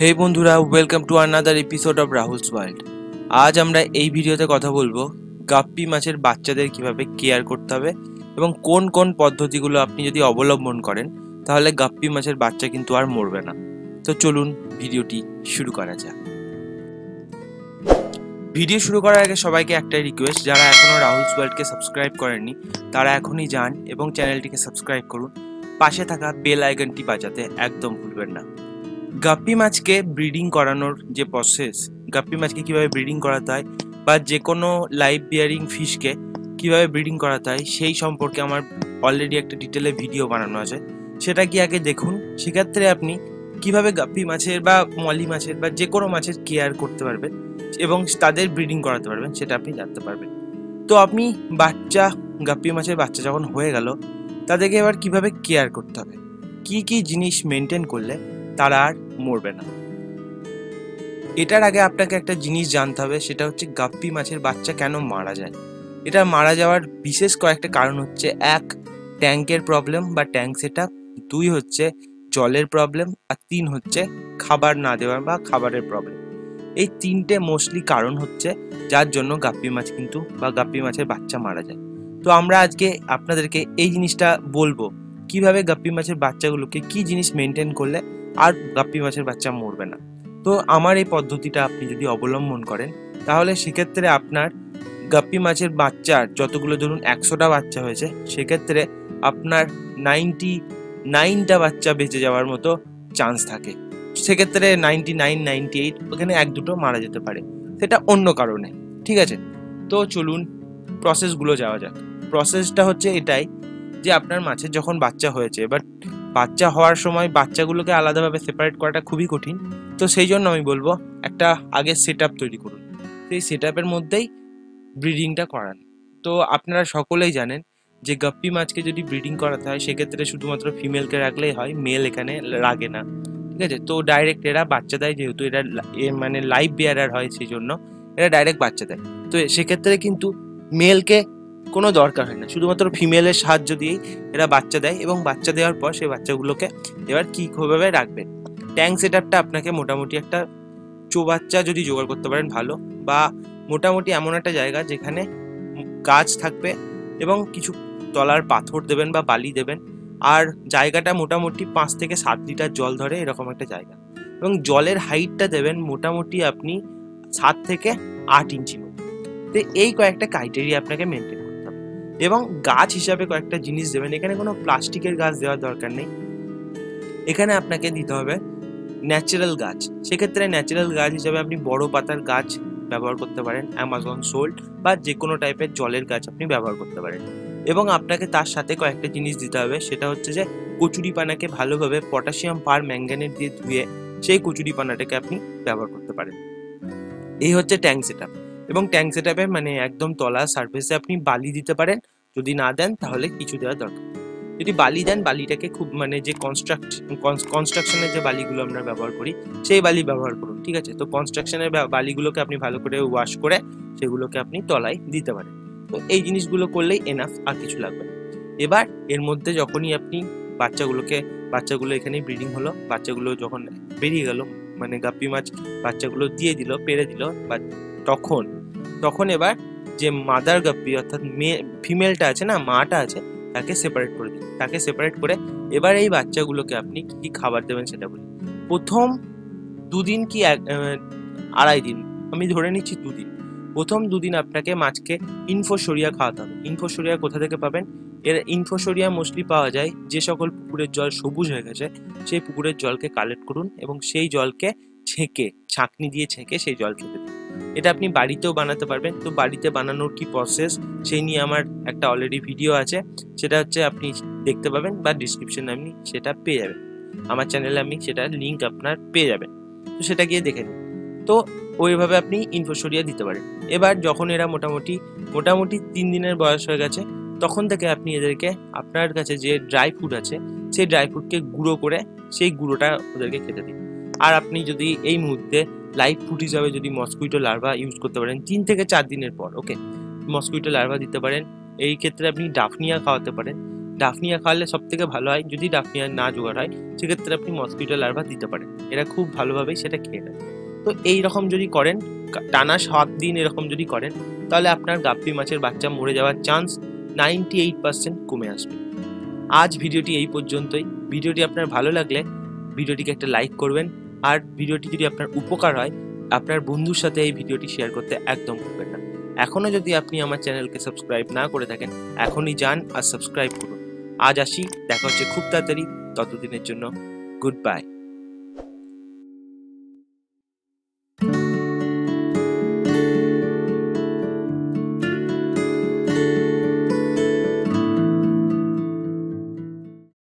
হে বন্ধুরা, welcome to another episode of Rahul's world. আজ আমরা এই ভিডিওতে কথা বলবো গাপ্পি মাছের বাচ্চাদের কিভাবে কেয়ার করতে হবে এবং কোন কোন পদ্ধতিগুলো আপনি যদি অবলম্বন করেন তাহলে গাপ্পি মাছের বাচ্চা কিন্তু আর মরবে না। তো চলুন ভিডিওটি শুরু করা যাক। ভিডিও শুরু করার আগে সবাইকে একটাই রিকোয়েস্ট, যারা এখনও রাহুলস ওয়ার্ল্ডকে সাবস্ক্রাইব করেননি তারা এখনই যান এবং চ্যানেলটিকে সাবস্ক্রাইব করুন। পাশে থাকা বেল আইকনটি বাজাতে একদম ভুলবেন না। গাপ্পি মাছকে ব্রিডিং করানোর যে প্রসেস, গাপ্পি মাছকে কীভাবে ব্রিডিং করাতে হয় বা যে কোনো লাইভ বিয়ারিং ফিশকে কীভাবে ব্রিডিং করাতে হয় সেই সম্পর্কে আমার অলরেডি একটা ডিটেলে ভিডিও বানানো আছে, সেটা কি আগে দেখুন। সেক্ষেত্রে আপনি কিভাবে গাপ্পি মাছের বা মলি মাছের বা যে কোনো মাছের কেয়ার করতে পারবেন এবং তাদের ব্রিডিং করাতে পারবেন সেটা আপনি জানতে পারবেন। তো আপনি গাপ্পি মাছের বাচ্চা যখন হয়ে গেল, তাদেরকে এবার কিভাবে কেয়ার করতে হবে, কি কি জিনিস মেনটেন করলে তারা আর মরবে না। এটার আগে আপনাকে একটা জিনিস জানতে হবে, সেটা হচ্ছে গাপ্পি মাছের বাচ্চা কেন মারা যায়। এটা মারা যাওয়ার বিশেষ কয়েকটা কারণ হচ্ছে, এক, ট্যাঙ্কের প্রবলেম বা ট্যাঙ্ক সেটআপ, দুই হচ্ছে জলের প্রবলেম, আর তিন হচ্ছে খাবার না দেওয়ার বা খাবারের প্রবলেম। এই তিনটে মোস্টলি কারণ হচ্ছে যার জন্য গাপ্পি মাছ কিন্তু বা গাপ্পি মাছের বাচ্চা মারা যায়। তো আমরা আজকে আপনাদেরকে এই জিনিসটা বলবো, কিভাবে গাপ্পি মাছের বাচ্চাগুলোকে কি জিনিস মেনটেন করলে আর গাপ্পি মাছের বাচ্চা মরবে না। তো আমার এই পদ্ধতিটা আপনি যদি অবলম্বন করেন তাহলে সেক্ষেত্রে আপনার গাপ্পি মাছের বাচ্চার যতগুলো, ধরুন 100টা বাচ্চা হয়েছে, সেক্ষেত্রে আপনার 99টা বাচ্চা বেঁচে যাওয়ার মতো চান্স থাকে। সেক্ষেত্রে 99, 98 ওখানে এক দুটো মারা যেতে পারে, সেটা অন্য কারণে। ঠিক আছে, তো চলুন প্রসেসগুলো যাওয়া যাক। প্রসেসটা হচ্ছে এটাই যে আপনার মাছের যখন বাচ্চা হয়েছে, এবার বাচ্চা হওয়ার সময় বাচ্চাগুলোকে আলাদাভাবে সেপারেট করাটা খুবই কঠিন। তো সেই জন্য আমি বলবো একটা আগে সেটআপ তৈরি করুন, সেই সেটআপের মধ্যেই ব্রিডিংটা করান। তো আপনারা সকলেই জানেন যে গাপ্পি মাছকে যদি ব্রিডিং করাতে হয় সেক্ষেত্রে শুধুমাত্র ফিমেলকে রাখলেই হয়, মেল এখানে লাগে না। ঠিক আছে, তো ডাইরেক্ট এরা বাচ্চা দেয়, যেহেতু এরা মানে লাইভ বেয়ারার হয় সেই জন্য এরা ডাইরেক্ট বাচ্চা দেয়। তো সেক্ষেত্রে কিন্তু মেলকে কোনো দরকার হয় না, শুধুমাত্র ফিমেলের সাহায্য দিয়েই এরা বাচ্চা দেয় এবং বাচ্চা দেওয়ার পর সেই বাচ্চাগুলোকে এবার কীভাবে রাখবেন। ট্যাঙ্ক সেটআপটা আপনাকে মোটামুটি একটা চৌবাচ্চা যদি জোগাড় করতে পারেন ভালো, বা মোটামুটি এমন একটা জায়গা যেখানে গাছ থাকবে এবং কিছু তলার পাথর দেবেন বা বালি দেবেন, আর জায়গাটা মোটামুটি 5 থেকে 7 লিটার জল ধরে এরকম একটা জায়গা, এবং জলের হাইটটা দেবেন মোটামুটি আপনি 7 থেকে 8 ইঞ্চি মতো। তো এই কয়েকটা ক্রাইটেরিয়া আপনাকে মেনটেন করতে হবে এবং গাছ হিসাবে কয়েকটা জিনিস দেবেন। এখানে কোনো প্লাস্টিকের গাছ দেওয়ার দরকার নেই, এখানে আপনাকে দিতে হবে ন্যাচারাল গাছ। সেক্ষেত্রে ন্যাচারাল গাছ হিসাবে আপনি বড় পাতার গাছ ব্যবহার করতে পারেন, অ্যামাজন সোল্ট বা যে কোনো টাইপের জলের গাছ আপনি ব্যবহার করতে পারেন। এবং আপনাকে তার সাথে কয়েকটা জিনিস দিতে হবে, সেটা হচ্ছে যে কচুরিপানাকে ভালোভাবে পটাশিয়াম পার ম্যাঙ্গানেট দিয়ে ধুয়ে সেই কচুরিপানাটাকে আপনি ব্যবহার করতে পারেন। এই হচ্ছে ট্যাঙ্ক সেটআপ। এবং ট্যাঙ্ক সেটআপে মানে একদম তলার সারফেসে আপনি বালি দিতে পারেন, যদি না দেন তাহলে কিছু দেওয়ার দরকার। যদি বালি দেন, বালিটাকে খুব মানে যে কনস্ট্রাকশনের যে বালিগুলো আমরা ব্যবহার করি সেই বালি ব্যবহার করুন। ঠিক আছে, তো কনস্ট্রাকশনের বালিগুলোকে আপনি ভালো করে ওয়াশ করে সেগুলোকে আপনি তলায় দিতে পারেন। তো এই জিনিসগুলো করলেই এনাফ, আর কিছু লাগবে না। এবার এর মধ্যে যখনই আপনি বাচ্চাগুলো এখানেই ব্রিডিং হলো, বাচ্চাগুলো যখন বেরিয়ে গেল, মানে গাপ্পি মাছ বাচ্চাগুলো দিয়ে দিল, পেরে দিল, বা তখন এবার যে মাদার গাপ্পি অর্থাৎ ফিমেলটা আছে না, মাটা আছে, তাকে সেপারেট করে দিন। তাকে সেপারেট করে এবার এই বাচ্চাগুলোকে আপনি কি খাবার দেবেন সেটা বলি। প্রথম 2 দিন কি 2.5 দিন, আমি ধরে নিচ্ছি 2 দিন, প্রথম 2 দিন আপনাকে মাছকে ইনফোসোরিয়া খাওয়াতে হবে। ইনফোসোরিয়া কোথা থেকে পাবেন? এর ইনফোসোরিয়া মোস্টলি পাওয়া যায় যে সকল পুকুরের জল সবুজ হয়ে গেছে সেই পুকুরের জলকে কালেক্ট করুন এবং সেই জলকে ছাঁকনি দিয়ে ছেঁকে সেই জল খেতে দিন। এটা আপনি বাড়িতেও বানাতে পারবেন। তো বাড়িতে বানানোর কি প্রসেস সেই নিয়ে আমার একটা অলরেডি ভিডিও আছে, সেটা হচ্ছে আপনি দেখতে পাবেন বা ডিসক্রিপশনে আপনি সেটা পেয়ে যাবেন, আমার চ্যানেলে আমি সেটার লিঙ্ক আপনার পেয়ে যাবেন, তো সেটা গিয়ে দেখে নিন। তো ওইভাবে আপনি ইনফোসোরিয়া দিতে পারেন। এবার যখন এরা মোটামুটি 3 দিনের বয়স হয়ে গেছে, তখন থেকে আপনি এদেরকে আপনার কাছে যে ড্রাই ফ্রুট আছে সেই ড্রাই ফ্রুটকে গুঁড়ো করে সেই গুঁড়োটা ওদেরকে খেতে দিন। আর আপনি যদি এই মুহূর্তে লাইভ ফুড হিসাবে যদি মসকুইটো লার্ভা ইউজ করতে পারেন 3 থেকে 4 দিনের পর, ওকে, মসকুইটো লার্ভা দিতে পারেন। এই ক্ষেত্রে আপনি ডাফনিয়া খাওয়াতে পারেন। ডাফনিয়া খাওয়ালে সব থেকে ভালো হয়। যদি ডাফনিয়া না জোগাড় হয় সেক্ষেত্রে আপনি মসকিটো লার্ভা দিতে পারেন, এরা খুব ভালোভাবেই সেটা খেয়ে নেয়। তো এই রকম যদি করেন, টানা 7 দিন এরকম যদি করেন, তাহলে আপনার গাপ্পি মাছের বাচ্চা মরে যাওয়ার চান্স 98% কমে আসবে। আজ ভিডিওটি এই পর্যন্তই। ভিডিওটি আপনার ভালো লাগলে ভিডিওটিকে একটা লাইক করবেন, আর ভিডিওটি যদি আপনার উপকার হয় আপনার বন্ধুর সাথে এই ভিডিওটি শেয়ার করতে একদম ভুলবেন না। এখনও যদি আপনি আমার চ্যানেলকে সাবস্ক্রাইব না করে থাকেন, এখনই যান আর সাবস্ক্রাইব করুন। আজ আসি, দেখা হচ্ছে খুব তাড়াতাড়ি। ততদিনের জন্য গুড বাই।